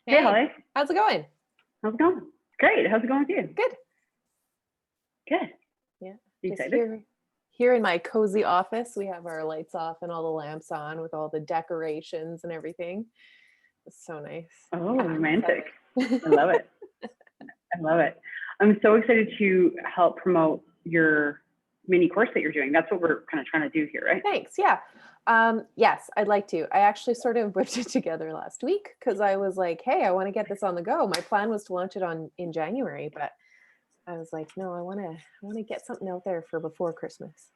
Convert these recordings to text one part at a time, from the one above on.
Hey, Hey, Holly. how's it going? How's it going? Great. How's it going with you? Good. Good. Yeah, You just excited? here in my cozy office. We have our lights off and all the lamps on with all the decorations and everything. It's so nice. Oh, Yeah, romantic. excited. I love it. I love it. I'm so excited to help promote your mini course that you're doing. That's what we're kind of trying to do here, right? Thanks. Yeah. Yes, I'd like to. I actually sort of whipped it together last week because I was like, hey, I want to get this on the go. My plan was to launch it in January, but I was like, no, I want to get something out there for before Christmas.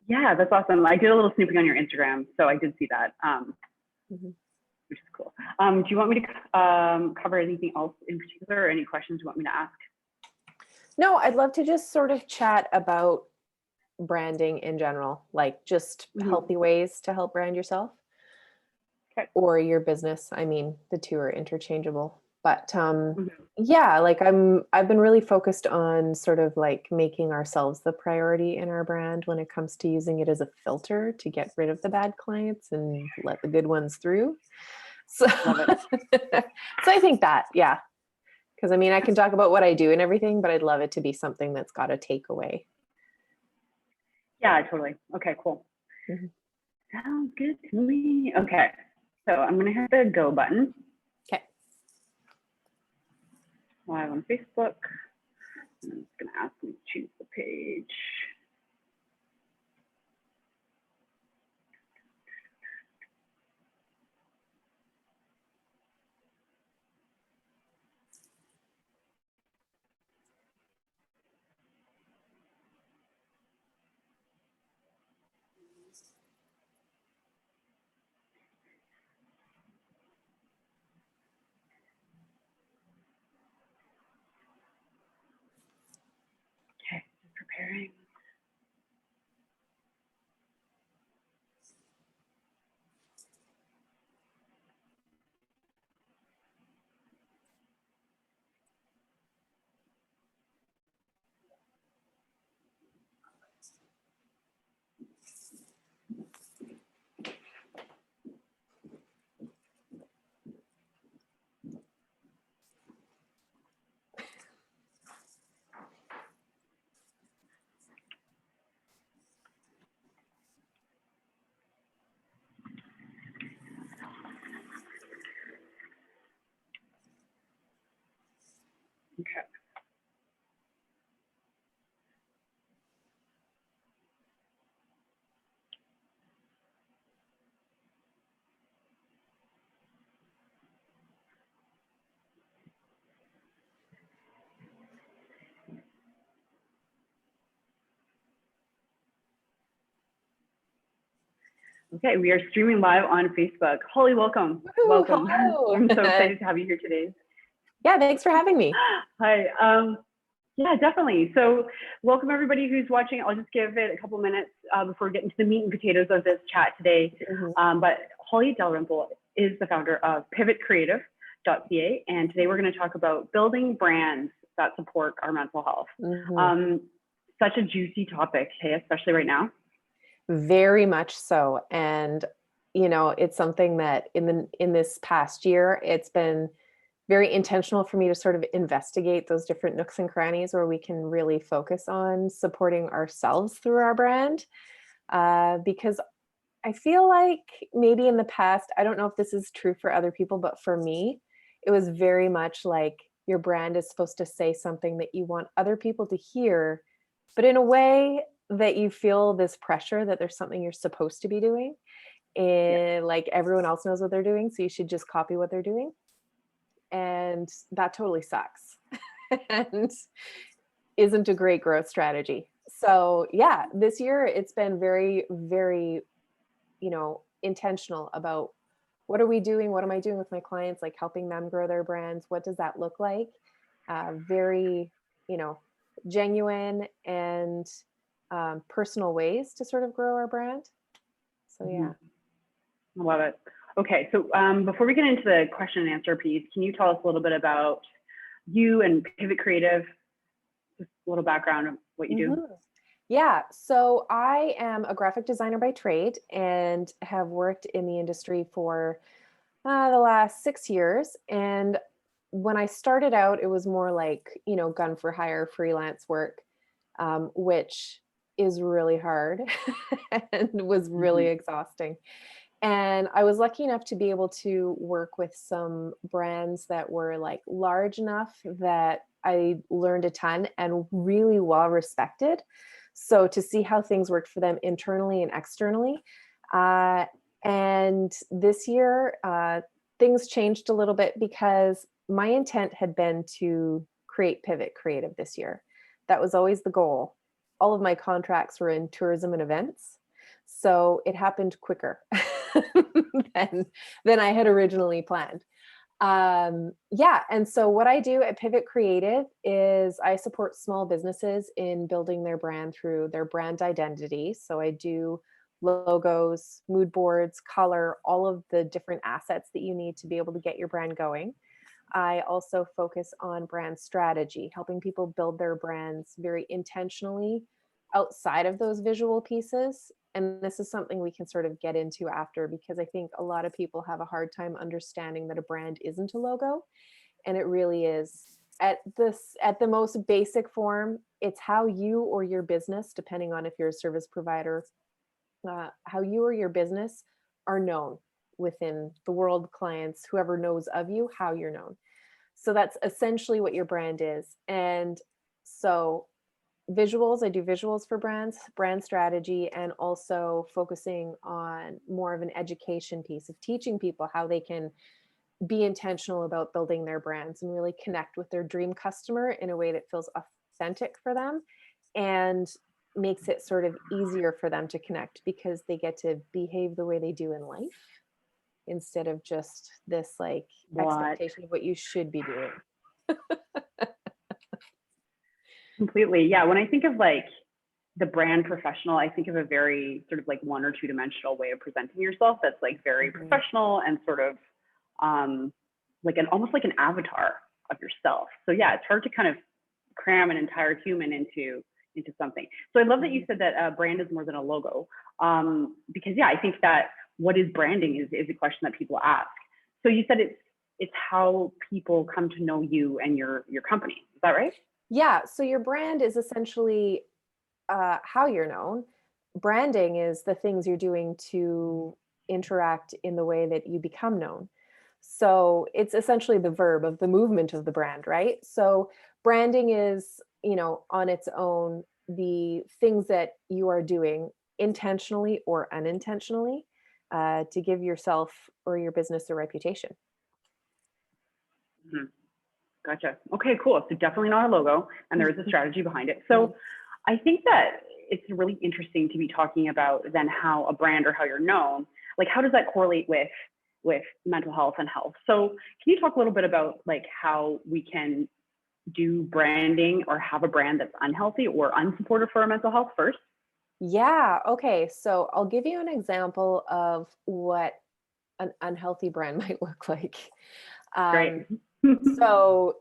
Yeah, that's awesome. I did a little snooping on your Instagram, so I did see that, Mhm. which is cool. Do you want me to cover anything else in particular, or any questions you want me to ask? No, I'd love to just sort of chat about branding in general, like just Mm-hmm. healthy ways to help brand yourself Okay. or your business. I mean, the two are interchangeable. But Mm-hmm. yeah, like I've been really focused on sort of like making ourselves the priority in our brand when it comes to using it as a filter to get rid of the bad clients and let the good ones through. So Love it. so I think that, yeah. Because I mean, I can talk about what I do and everything, but I'd love it to be something that's got a takeaway. Yeah, totally. Okay, cool. Mhm. Sounds good to me. Okay, so I'm gonna hit the go button. Okay. Live on Facebook. And I'm just gonna ask them to choose the page. Okay, just preparing. Okay. Okay, we are streaming live on Facebook. Holly, welcome. Woohoo, Welcome. hello. I'm so excited to have you here today. Yeah, thanks for having me. Hi. Yeah, definitely. So welcome everybody who's watching. I'll just give it a couple minutes before we get into the meat and potatoes of this chat today. But Holly Dalrymple is the founder of Pivotcreative.ca, and today we're going to talk about building brands that support our mental health. Such a juicy topic, hey, especially right now. Very much so. And, you know, it's something that in this past year, it's been very intentional for me to sort of investigate those different nooks and crannies where we can really focus on supporting ourselves through our brand. Because I feel like maybe in the past, I don't know if this is true for other people, but for me, it was very much like your brand is supposed to say something that you want other people to hear, but in a way that you feel this pressure that there's something you're supposed to be doing. And like everyone else knows what they're doing, so you should just copy what they're doing. And that totally sucks and isn't a great growth strategy. So yeah, this year it's been very, very, intentional about what are we doing? What am I doing with my clients? Like helping them grow their brands. What does that look like? Very, genuine and personal ways to sort of grow our brand. So yeah. I love it. Okay, so before we get into the question and answer piece, can you tell us a little bit about you and Pivot Creative? Just a little background of what you do. Yeah, so I am a graphic designer by trade and have worked in the industry for The last 6 years. And when I started out, it was more like, gun for hire freelance work, which is really hard and was really Mhm. exhausting. And I was lucky enough to be able to work with some brands that were like large enough that I learned a ton and really well respected. So to see how things worked for them internally and externally. Uh, and this year, things changed a little bit because my intent had been to create Pivot Creative this year. That was always the goal. All of my contracts were in tourism and events. So it happened quicker than, than I had originally planned. Yeah. And so what I do at Pivot Creative is I support small businesses in building their brand through their brand identity. So I do logos, mood boards, color, all of the different assets that you need to be able to get your brand going. I also focus on brand strategy, helping people build their brands very intentionally outside of those visual pieces. And this is something we can sort of get into after because I think a lot of people have a hard time understanding that a brand isn't a logo. And it really is at the most basic form, it's how you or your business, depending on if you're a service provider, how you or your business are known within the world, clients, whoever knows of you, how you're known. So that's essentially what your brand is. And so visuals, I do visuals for brands, brand strategy, and also focusing on more of an education piece of teaching people how they can be intentional about building their brands and really connect with their dream customer in a way that feels authentic for them and makes it sort of easier for them to connect because they get to behave the way they do in life instead of just this like What? expectation of what you should be doing. Completely. Yeah. When I think of like the brand professional, I think of a very sort of like one or two dimensional way of presenting yourself that's like very Mhm. professional and sort of like an almost like an avatar of yourself. So yeah, it's hard to kind of cram an entire human into something. So I love that you Mhm. said that brand is more than a logo, because yeah, I think that what is branding is a question that people ask. So you said it's how people come to know you and your company. Is that right? Yeah. So your brand is essentially how you're known. Branding is the things you're doing to interact in the way that you become known. So it's essentially the verb of the movement of the brand, right? So branding is, on its own, the things that you are doing intentionally or unintentionally to give yourself or your business a reputation. Mhm. Gotcha. Okay, cool. So definitely not a logo, and there is a strategy behind it. So I think that it's really interesting to be talking about then how a brand or how you're known, like how does that correlate with mental health and health? So can you talk a little bit about like how we can do branding or have a brand that's unhealthy or unsupportive for our mental health first? Yeah. Okay. So I'll give you an example of what an unhealthy brand might look like. Great. Um, so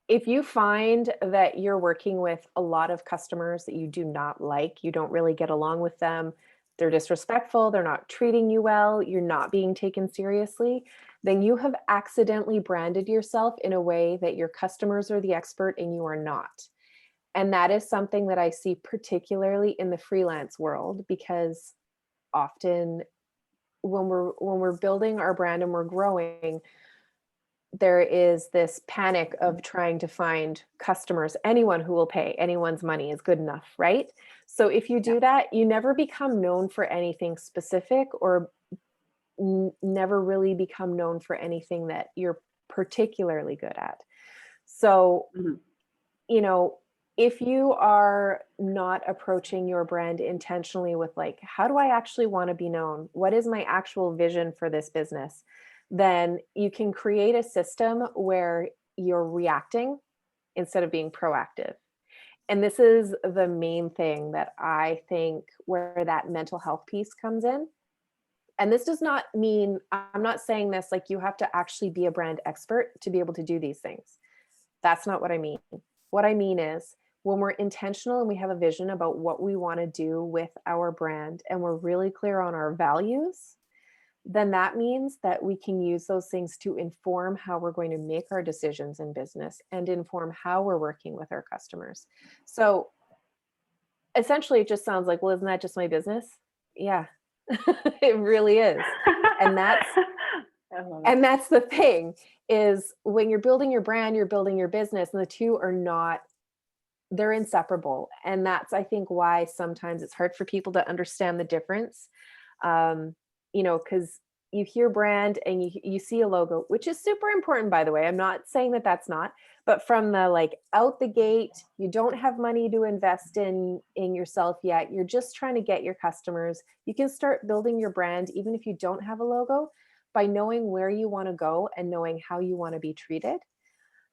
if you find that you're working with a lot of customers that you do not like, you don't really get along with them, they're disrespectful, they're not treating you well, you're not being taken seriously, then you have accidentally branded yourself in a way that your customers are the expert and you are not. And that is something that I see particularly in the freelance world because often when we're building our brand and we're growing, there is this panic of trying to find customers. Anyone who will pay anyone's money is good enough, right? So if you Yeah. do that, you never become known for anything specific or never really become known for anything that you're particularly good at. So, Mhm. you know, if you are not approaching your brand intentionally with like, how do I actually want to be known? What is my actual vision for this business? Then you can create a system where you're reacting instead of being proactive. And this is the main thing that I think where that mental health piece comes in. And this does not mean, I'm not saying this like you have to actually be a brand expert to be able to do these things. That's not what I mean. What I mean is when we're intentional and we have a vision about what we want to do with our brand and we're really clear on our values, then that means that we can use those things to inform how we're going to make our decisions in business and inform how we're working with our customers. So essentially, it just sounds like, well, isn't that just my business? Yeah, it really is. And that's I love it. and that's the thing, is when you're building your brand, you're building your business, and the two are not, they're inseparable. And that's, I think, why sometimes it's hard for people to understand the difference. Um, because you hear brand and you see a logo, which is super important, by the way. I'm not saying that that's not, but from the like out the gate, you don't have money to invest in yourself yet. You're just trying to get your customers. You can start building your brand even if you don't have a logo, by knowing where you want to go and knowing how you want to be treated.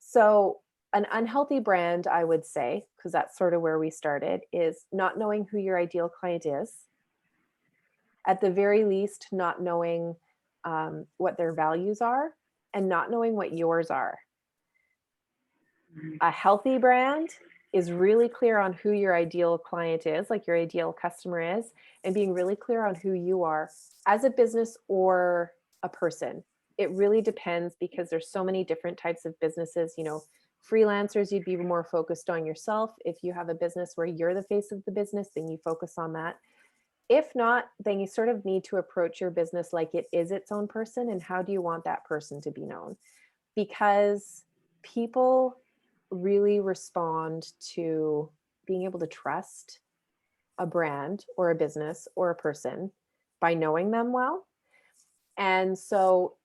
So an unhealthy brand, I would say, because that's sort of where we started, is not knowing who your ideal client is. At the very least, not knowing what their values are and not knowing what yours are. A healthy brand is really clear on who your ideal client is, like your ideal customer is, and being really clear on who you are as a business or a person. It really depends, because there's so many different types of businesses. Freelancers, you'd be more focused on yourself. If you have a business where you're the face of the business, then you focus on that. If not, then you sort of need to approach your business like it is its own person, and how do you want that person to be known? Because people really respond to being able to trust a brand or a business or a person by knowing them well. And so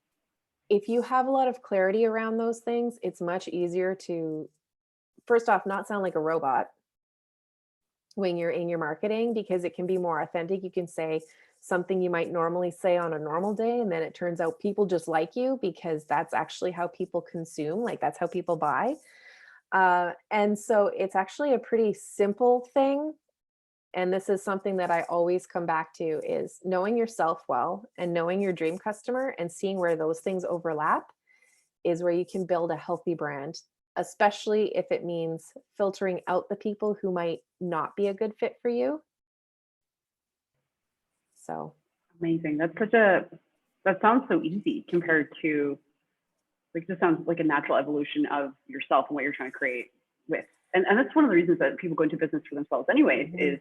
if you have a lot of clarity around those things, it's much easier to, first off, not sound like a robot when you're in your marketing, because it can be more authentic. You can say something you might normally say on a normal day, and then it turns out people just like you because that's actually how people consume, like that's how people buy. And so it's actually a pretty simple thing. And this is something that I always come back to, is knowing yourself well and knowing your dream customer and seeing where those things overlap is where you can build a healthy brand, especially if it means filtering out the people who might not be a good fit for you. So Amazing. That sounds so easy compared to, like, this sounds like a natural evolution of yourself and what you're trying to create with. And that's one of the reasons that people go into business for themselves anyway, is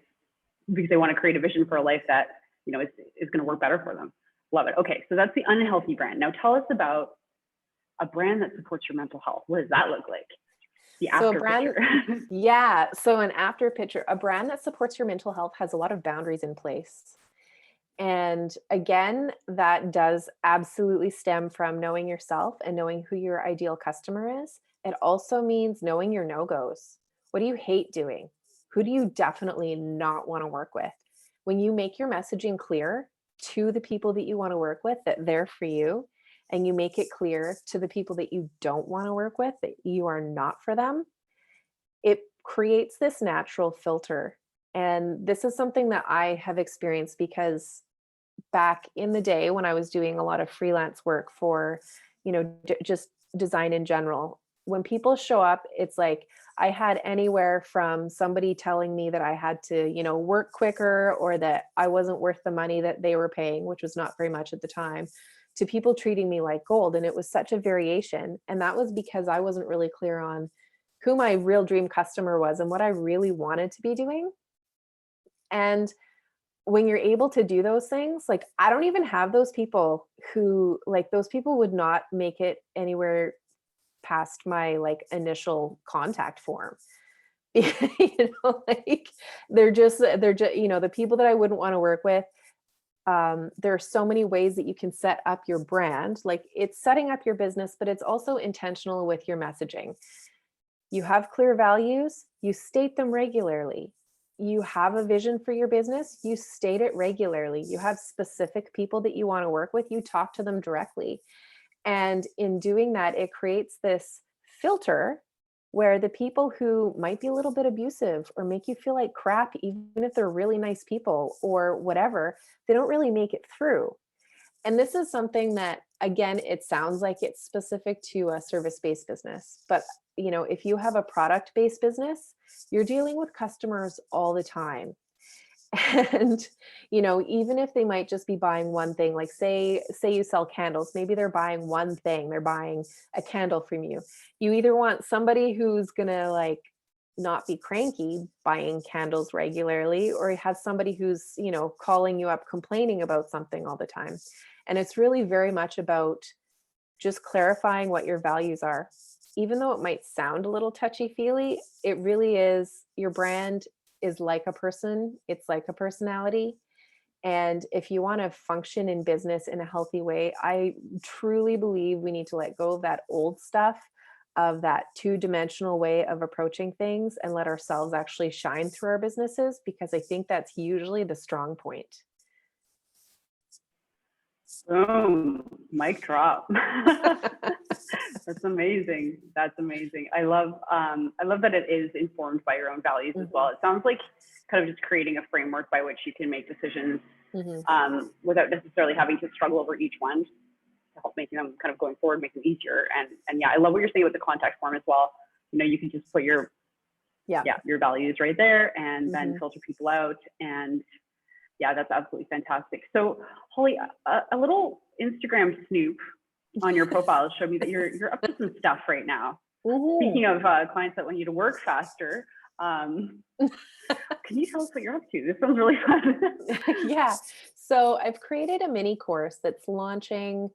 because they want to create a vision for a life that, is going to work better for them. Love it. Okay. So that's the unhealthy brand. Now tell us about a brand that supports your mental health. What does that look like? The So a after brand, picture. yeah. So an after picture, a brand that supports your mental health has a lot of boundaries in place. And again, that does absolutely stem from knowing yourself and knowing who your ideal customer is. It also means knowing your no-goes. What do you hate doing? Who do you definitely not want to work with? When you make your messaging clear to the people that you want to work with, that they're for you, and you make it clear to the people that you don't want to work with, that you are not for them, it creates this natural filter. And this is something that I have experienced, because back in the day when I was doing a lot of freelance work for, just design in general, when people show up, it's like I had anywhere from somebody telling me that I had to, work quicker, or that I wasn't worth the money that they were paying, which was not very much at the time, to people treating me like gold. And it was such a variation. And that was because I wasn't really clear on who my real dream customer was and what I really wanted to be doing. And when you're able to do those things, like I don't even have those people who, like, those people would not make it anywhere past my like initial contact form. Like they're just, the people that I wouldn't want to work with. There are so many ways that you can set up your brand. Like, it's setting up your business, but it's also intentional with your messaging. You have clear values, you state them regularly. You have a vision for your business, you state it regularly. You have specific people that you want to work with, you talk to them directly. And in doing that, it creates this filter where the people who might be a little bit abusive or make you feel like crap, even if they're really nice people or whatever, they don't really make it through. And this is something that, again, it sounds like it's specific to a service-based business, but if you have a product-based business, you're dealing with customers all the time. And, even if they might just be buying one thing, like say you sell candles, maybe they're buying one thing, they're buying a candle from you. You either want somebody who's gonna like not be cranky buying candles regularly, or you have somebody who's, calling you up complaining about something all the time. And it's really very much about just clarifying what your values are. Even though it might sound a little touchy-feely, it really is. Your brand is like a person, it's like a personality. And if you want to function in business in a healthy way, I truly believe we need to let go of that old stuff, of that two-dimensional way of approaching things, and let ourselves actually shine through our businesses, because I think that's usually the strong point. Boom, mic drop. That's amazing. That's amazing. I love that it is informed by your own values as well. It sounds like kind of just creating a framework by which you can make decisions without necessarily having to struggle over each one, to help making them kind of going forward, make them easier. And yeah, I love what you're saying with the contact form as well. You can just put your values right there and then filter people out. And yeah, that's absolutely fantastic. So Holly, a little Instagram snoop on your profile showed me that you're up to some stuff right now. Speaking of clients that want you to work faster, can you tell us what you're up to? This sounds really fun. Yeah. So I've created a mini course that's launching.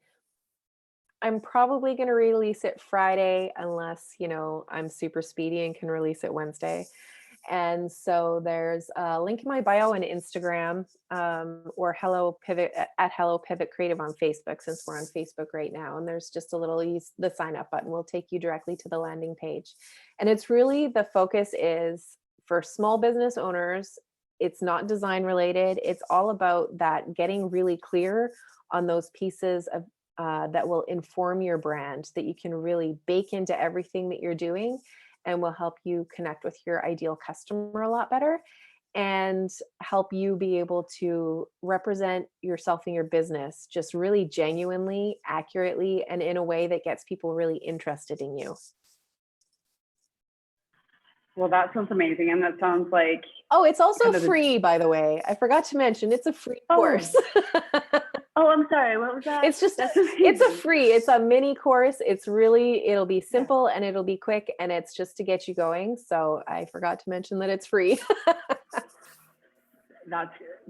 I'm probably going to release it Friday, unless, I'm super speedy and can release it Wednesday. And so there's a link in my bio on Instagram, or at Hello Pivot Creative on Facebook, since we're on Facebook right now. And there's just the sign up button will take you directly to the landing page. And it's really, the focus is for small business owners. It's not design related. It's all about that, getting really clear on those pieces of that will inform your brand, that you can really bake into everything that you're doing, and will help you connect with your ideal customer a lot better, and help you be able to represent yourself and your business just really genuinely, accurately, and in a way that gets people really interested in you. Well, that sounds amazing. And that sounds like... Oh, it's also free, by the way. I forgot to mention, it's a free course. Oh, I'm sorry. What was that? It's a mini course. It'll be simple and it'll be quick, and it's just to get you going. So I forgot to mention that it's free.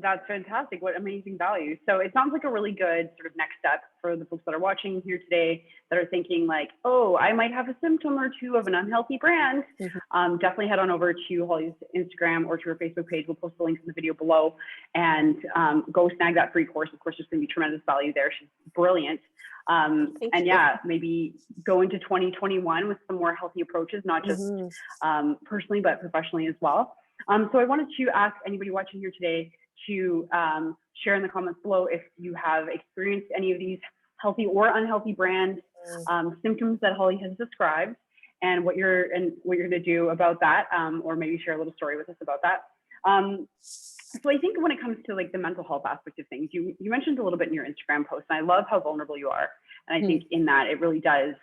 That's fantastic. What amazing value. So it sounds like a really good sort of next step for the folks that are watching here today that are thinking like, oh, I might have a symptom or two of an unhealthy brand. Definitely head on over to Holly's Instagram or to her Facebook page. We'll post the links in the video below, and go snag that free course. Of course, there's going to be tremendous value there. She's brilliant. Maybe go into 2021 with some more healthy approaches, not just personally, but professionally as well. So I wanted to ask anybody watching here today to share in the comments below if you have experienced any of these healthy or unhealthy brand symptoms that Holly has described, and what you're going to do about that, or maybe share a little story with us about that. So I think when it comes to like the mental health aspect of things, you mentioned a little bit in your Instagram post, and I love how vulnerable you are. And I think in that it really does,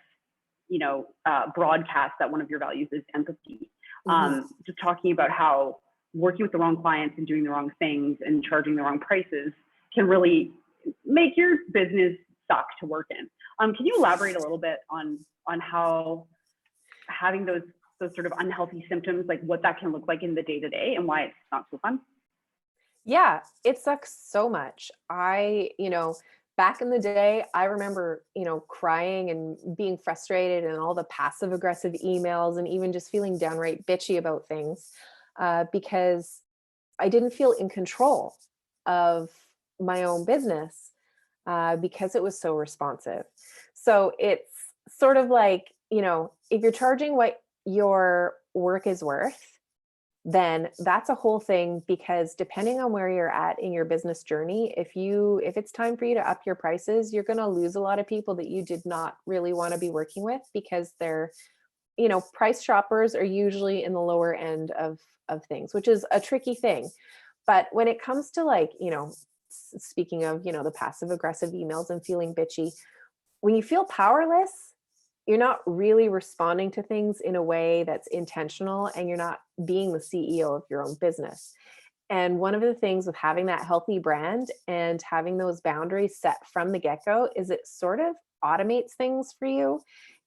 broadcast that one of your values is empathy. Just talking about how working with the wrong clients and doing the wrong things and charging the wrong prices can really make your business suck to work in. Can you elaborate a little bit on how having those sort of unhealthy symptoms, like what that can look like in the day-to-day and why it's not so fun? Yeah, it sucks so much. Back in the day, I remember, crying and being frustrated, and all the passive aggressive emails, and even just feeling downright bitchy about things, because I didn't feel in control of my own business, because it was so responsive. So it's sort of like, if you're charging what your work is worth, then that's a whole thing, because depending on where you're at in your business journey, if it's time for you to up your prices, you're going to lose a lot of people that you did not really want to be working with, because they're, price shoppers are usually in the lower end of things, which is a tricky thing. But when it comes to like, speaking of, the passive aggressive emails and feeling bitchy, when you feel powerless, you're not really responding to things in a way that's intentional, and you're not being the CEO of your own business. And one of the things with having that healthy brand and having those boundaries set from the get-go is it sort of automates things for you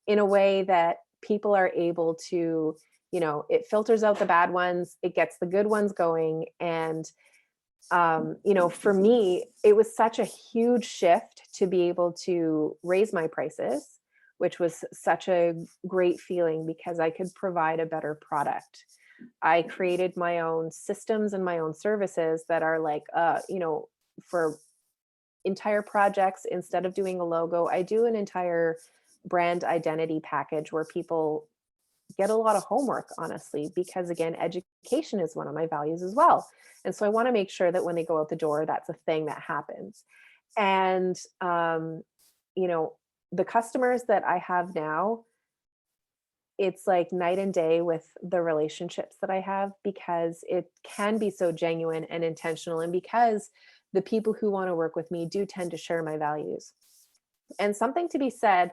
in a way that people are able to, it filters out the bad ones, it gets the good ones going. And for me, it was such a huge shift to be able to raise my prices, which was such a great feeling because I could provide a better product. I created my own systems and my own services that are like, for entire projects, instead of doing a logo, I do an entire brand identity package where people get a lot of homework, honestly, because again, education is one of my values as well. And so I want to make sure that when they go out the door, that's a thing that happens. And, the customers that I have now, it's like night and day with the relationships that I have because it can be so genuine and intentional. And because the people who want to work with me do tend to share my values. And something to be said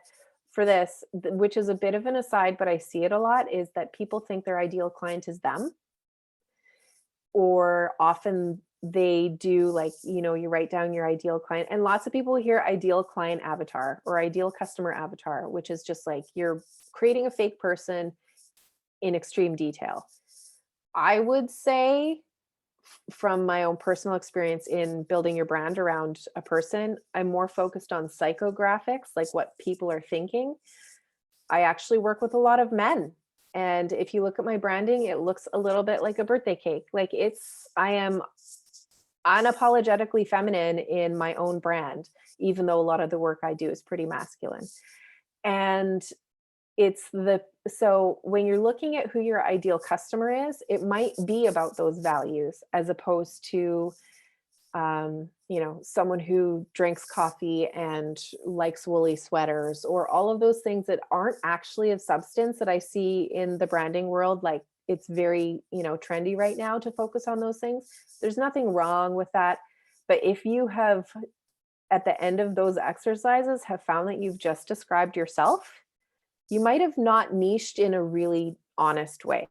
for this, which is a bit of an aside, but I see it a lot, is that people think their ideal client is them. Or often they do, like, you write down your ideal client, and lots of people hear ideal client avatar or ideal customer avatar, which is just like you're creating a fake person in extreme detail. I would say from my own personal experience in building your brand around a person, I'm more focused on psychographics, like what people are thinking. I actually work with a lot of men. And if you look at my branding, it looks a little bit like a birthday cake. Like I am unapologetically feminine in my own brand, even though a lot of the work I do is pretty masculine. And so when you're looking at who your ideal customer is, it might be about those values as opposed to, someone who drinks coffee and likes woolly sweaters or all of those things that aren't actually of substance that I see in the branding world. Like it's very, trendy right now to focus on those things. There's nothing wrong with that. But if you have, at the end of those exercises, have found that you've just described yourself, you might have not niched in a really honest way.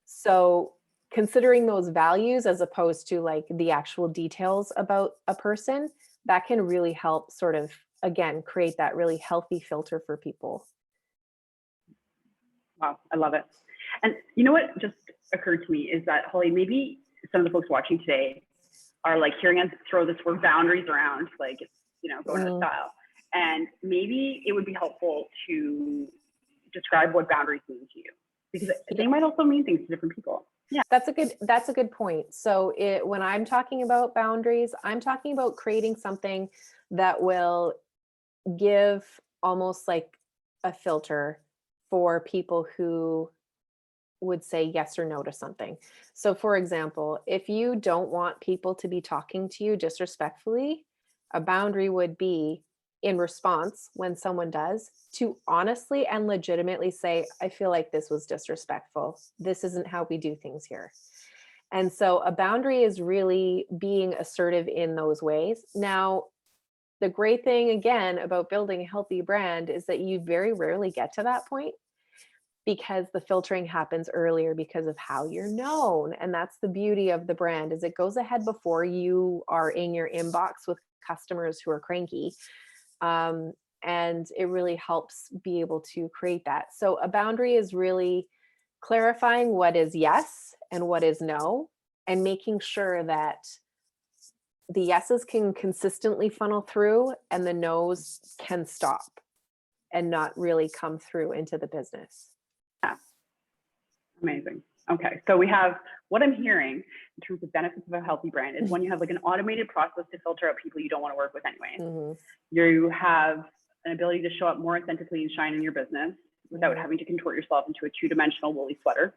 So considering those values as opposed to like the actual details about a person, that can really help sort of, again, create that really healthy filter for people. Wow, I love it. And you know what just occurred to me is that, Holly, maybe some of the folks watching today are like hearing us throw this word boundaries around, like, going out of style. And maybe it would be helpful to describe what boundaries mean to you, because they might also mean things to different people. Yeah, that's a good point. So when I'm talking about boundaries, I'm talking about creating something that will give almost like a filter for people who would say yes or no to something. So for example, if you don't want people to be talking to you disrespectfully, a boundary would be, in response when someone does, to honestly and legitimately say, I feel like this was disrespectful. This isn't how we do things here. And so a boundary is really being assertive in those ways. Now, the great thing again about building a healthy brand is that you very rarely get to that point because the filtering happens earlier because of how you're known. And that's the beauty of the brand, is it goes ahead before you are in your inbox with customers who are cranky. And it really helps be able to create that. So a boundary is really clarifying what is yes and what is no, and making sure that the yeses can consistently funnel through and the no's can stop and not really come through into the business. Yeah. Amazing. Okay, so we have, what I'm hearing in terms of benefits of a healthy brand is when you have like an automated process to filter out people you don't want to work with anyway. You have an ability to show up more authentically and shine in your business without having to contort yourself into a two-dimensional woolly sweater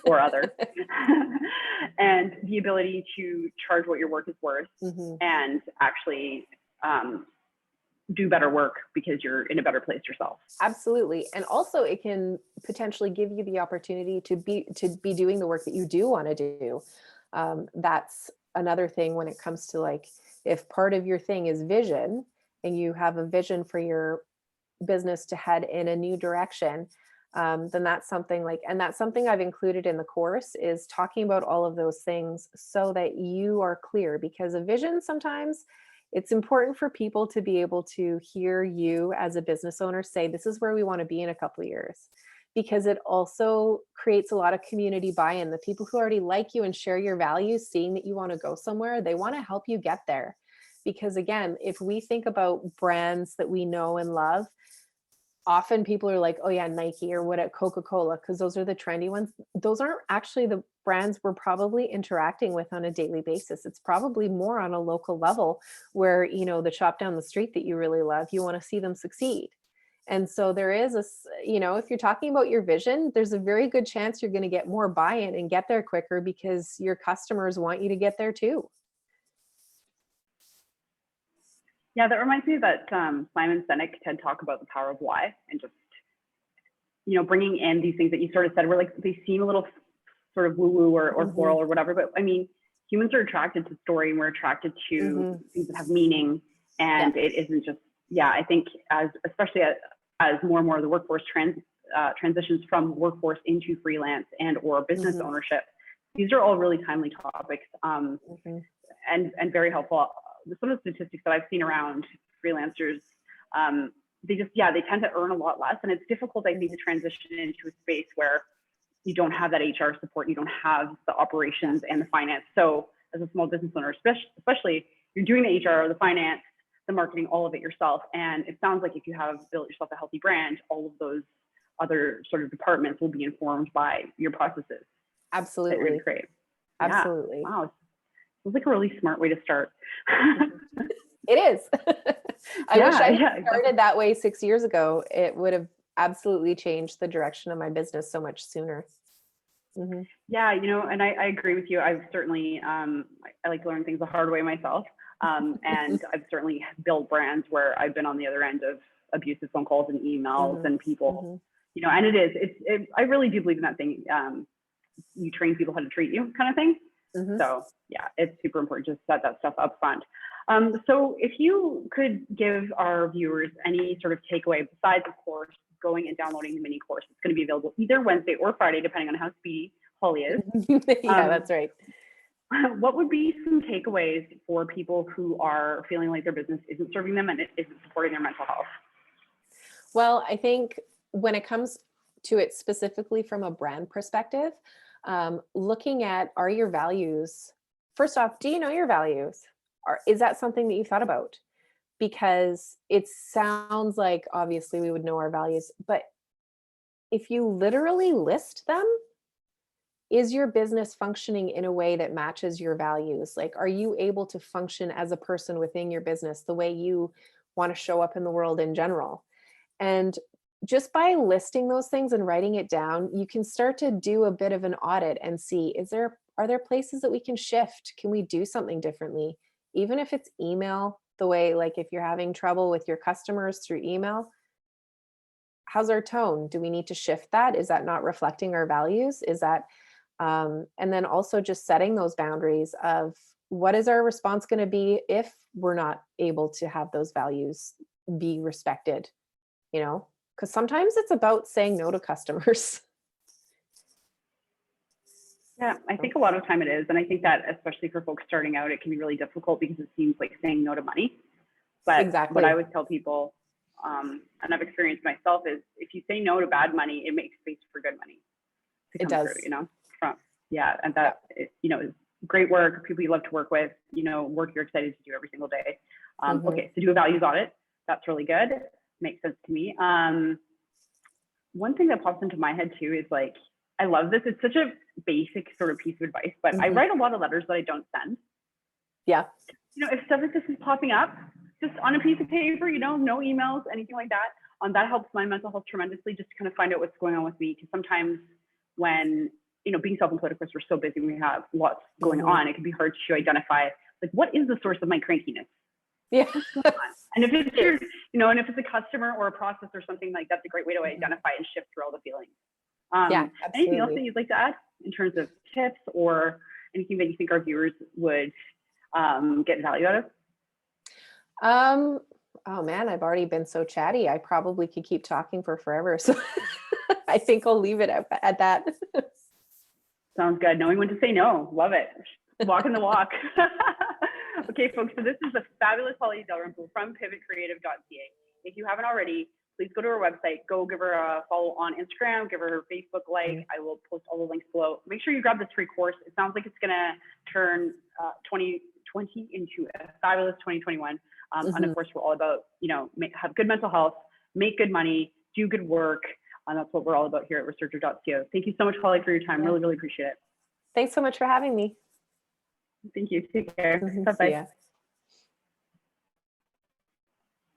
or other. And the ability to charge what your work is worth and actually do better work because you're in a better place yourself. Absolutely. And also it can potentially give you the opportunity to be doing the work that you do want to do. That's another thing when it comes to, like, if part of your thing is vision and you have a vision for your business to head in a new direction, then that's something like, and that's something I've included in the course, is talking about all of those things so that you are clear. Because a vision, sometimes it's important for people to be able to hear you as a business owner say, this is where we want to be in a couple of years, because it also creates a lot of community buy-in. The people who already like you and share your values, seeing that you want to go somewhere, they want to help you get there. Because again, if we think about brands that we know and love, often people are like, oh yeah, Nike or what at Coca-Cola, because those are the trendy ones. Those aren't actually the brands we're probably interacting with on a daily basis. It's probably more on a local level where, the shop down the street that you really love, you want to see them succeed. And so there is if you're talking about your vision, there's a very good chance you're going to get more buy-in and get there quicker because your customers want you to get there too. Yeah, that reminds me of that Simon Sinek TED talk about the power of why, and just, bringing in these things that you sort of said, where like they seem a little sort of woo-woo or floral or whatever, but I mean, humans are attracted to story, and we're attracted to things that have meaning, and it isn't just, I think especially as more and more of the workforce transitions from workforce into freelance and or business ownership, these are all really timely topics and very helpful. Some of the statistics that I've seen around freelancers, they tend to earn a lot less, and it's difficult, I think, to transition into a space where you don't have that HR support, you don't have the operations and the finance. So as a small business owner, especially, you're doing the HR, the finance, the marketing, all of it yourself. And it sounds like if you have built yourself a healthy brand, all of those other sort of departments will be informed by your processes. Absolutely. Great. Absolutely. Yeah. Wow. It's like a really smart way to start. It is. I wish I had started exactly. that way 6 years ago. It would have absolutely changed the direction of my business so much sooner. Yeah, and I agree with you. I've certainly, I like to learn things the hard way myself. And I've certainly built brands where I've been on the other end of abusive phone calls and emails and people, and I really do believe in that thing. You train people how to treat you kind of thing. So yeah, it's super important to set that stuff up front. So if you could give our viewers any sort of takeaway besides, of course, going and downloading the mini course, it's going to be available either Wednesday or Friday, depending on how speedy Holly is. Yeah, that's right. What would be some takeaways for people who are feeling like their business isn't serving them and it isn't supporting their mental health? Well, I think when it comes to it specifically from a brand perspective, looking at, are your values, first off, do you know your values? Is that something that you thought about? Because it sounds like obviously we would know our values, but if you literally list them, is your business functioning in a way that matches your values? Like, are you able to function as a person within your business the way you want to show up in the world in general? And just by listing those things and writing it down, you can start to do a bit of an audit and see, are there places that we can shift? Can we do something differently? Even if it's email, the way, like if you're having trouble with your customers through email, how's our tone? Do we need to shift that? Is that not reflecting our values? Is that, and then also just setting those boundaries of what is our response going to be if we're not able to have those values be respected, because sometimes it's about saying no to customers. Yeah, I think a lot of time it is. And I think that especially for folks starting out, it can be really difficult because it seems like saying no to money. But Exactly. what I always tell people, and I've experienced myself, is if you say no to bad money, it makes space for good money to come It does. through, and that, is great work, people you love to work with, work you're excited to do every single day. Okay, so do a values audit. That's really good. Makes sense to me. One thing that pops into my head too is like, I love this. It's such a basic sort of piece of advice, but I write a lot of letters that I don't send. Yeah. If stuff like this is popping up, just on a piece of paper, no emails, anything like that. That helps my mental health tremendously, just to kind of find out what's going on with me. Because sometimes when, being self-employed, of course, we're so busy, we have lots going on. It can be hard to identify, like, what is the source of my crankiness? Yeah. And if it's your, and if it's a customer or a process or something, like that's a great way to identify and shift through all the feelings. Yeah, absolutely. Anything else that you'd like to add in terms of tips or anything that you think our viewers would get value out of? Oh man, I've already been so chatty. I probably could keep talking for forever. So I think I'll leave it at that. Sounds good. Knowing when to say no. Love it. Walking the walk. Okay, folks. So this is the fabulous Holly Dalrymple from Pivotcreative.ca. If you haven't already, please go to her website. Go give her a follow on Instagram. Give her Facebook like. I will post all the links below. Make sure you grab this free course. It sounds like it's going to turn 2020 into a fabulous 2021. And of course, we're all about, have good mental health, make good money, do good work. And that's what we're all about here at researcher.co. Thank you so much, Holly, for your time. Really, really appreciate it. Thanks so much for having me. Thank you. Take care. See Bye-bye. ya.